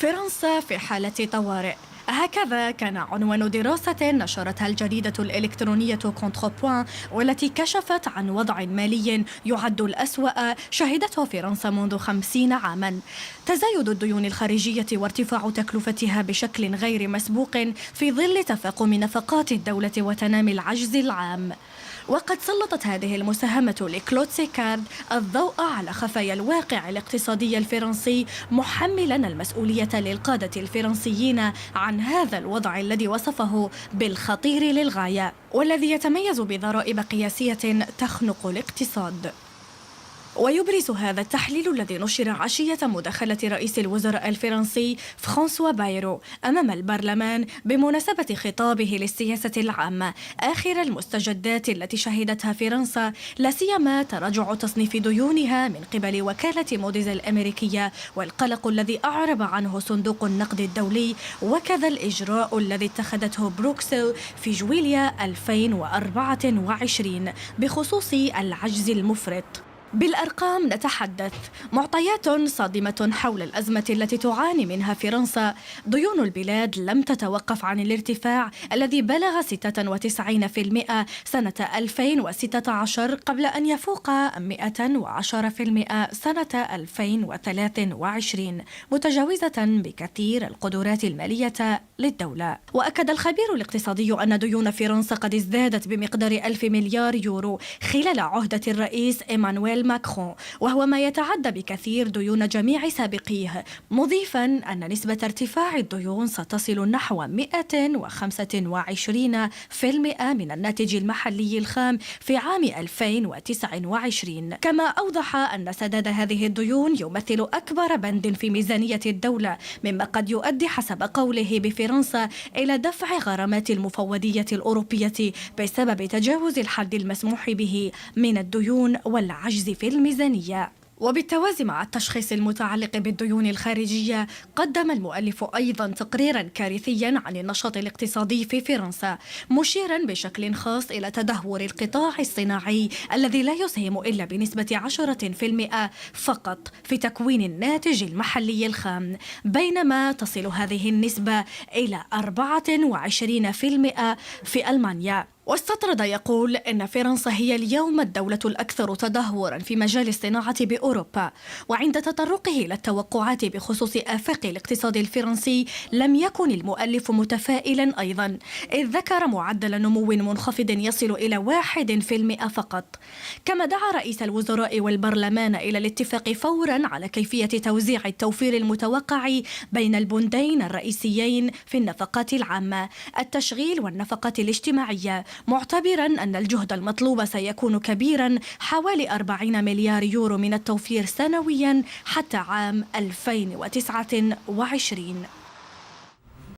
فرنسا في حالة طوارئ. هكذا كان عنوان دراسة نشرتها الجريدة الإلكترونية كونتربوان، والتي كشفت عن وضع مالي يعد الأسوأ شهدته فرنسا منذ 50 عاما. تزايد الديون الخارجية وارتفاع تكلفتها بشكل غير مسبوق في ظل تفاقم نفقات الدولة وتنامي العجز العام. وقد سلطت هذه المساهمة لكلود سيكارد الضوء على خفايا الواقع الاقتصادي الفرنسي، محملا المسؤولية للقادة الفرنسيين عن هذا الوضع الذي وصفه بالخطير للغاية، والذي يتميز بضرائب قياسية تخنق الاقتصاد. ويبرز هذا التحليل الذي نشر عشية مداخلة رئيس الوزراء الفرنسي فرانسوا بايرو أمام البرلمان بمناسبة خطابه للسياسة العامة آخر المستجدات التي شهدتها فرنسا، لا سيما تراجع تصنيف ديونها من قبل وكالة موديز الأمريكية، والقلق الذي أعرب عنه صندوق النقد الدولي، وكذا الإجراء الذي اتخذته بروكسل في جويليا 2024 بخصوص العجز المفرط. بالأرقام نتحدث، معطيات صادمة حول الأزمة التي تعاني منها فرنسا. ديون البلاد لم تتوقف عن الارتفاع الذي بلغ 96% سنة 2016 قبل أن يفوق 110% سنة 2023، متجاوزة بكثير القدرات المالية للدولة. وأكد الخبير الاقتصادي أن ديون فرنسا قد ازدادت بمقدار 1000 مليار يورو خلال عهدة الرئيس إيمانويل ماكرون، وهو ما يتعدى بكثير ديون جميع سابقيه، مضيفا أن نسبة ارتفاع الديون ستصل نحو 125% من الناتج المحلي الخام في عام 2029. كما أوضح أن سداد هذه الديون يمثل أكبر بند في ميزانية الدولة، مما قد يؤدي حسب قوله بفرنسا إلى دفع غرامات المفوضية الأوروبية بسبب تجاوز الحد المسموح به من الديون والعجز في الميزانية. وبالتوازي مع التشخيص المتعلق بالديون الخارجية، قدم المؤلف أيضا تقريرا كارثيا عن النشاط الاقتصادي في فرنسا، مشيرا بشكل خاص إلى تدهور القطاع الصناعي الذي لا يسهم إلا بنسبة 10% فقط في تكوين الناتج المحلي الخام، بينما تصل هذه النسبة إلى 24% في ألمانيا. واستطرد يقول إن فرنسا هي اليوم الدولة الأكثر تدهورا في مجال الصناعة بأوروبا. وعند تطرقه إلى التوقعات بخصوص آفاق الاقتصاد الفرنسي، لم يكن المؤلف متفائلا أيضا، إذ ذكر معدل نمو منخفض يصل إلى 1% فقط. كما دعا رئيس الوزراء والبرلمان إلى الاتفاق فورا على كيفية توزيع التوفير المتوقع بين البندين الرئيسيين في النفقات العامة، التشغيل والنفقات الاجتماعية، معتبرا أن الجهد المطلوب سيكون كبيرا، حوالي 40 مليار يورو من التوفير سنويا حتى عام 2029.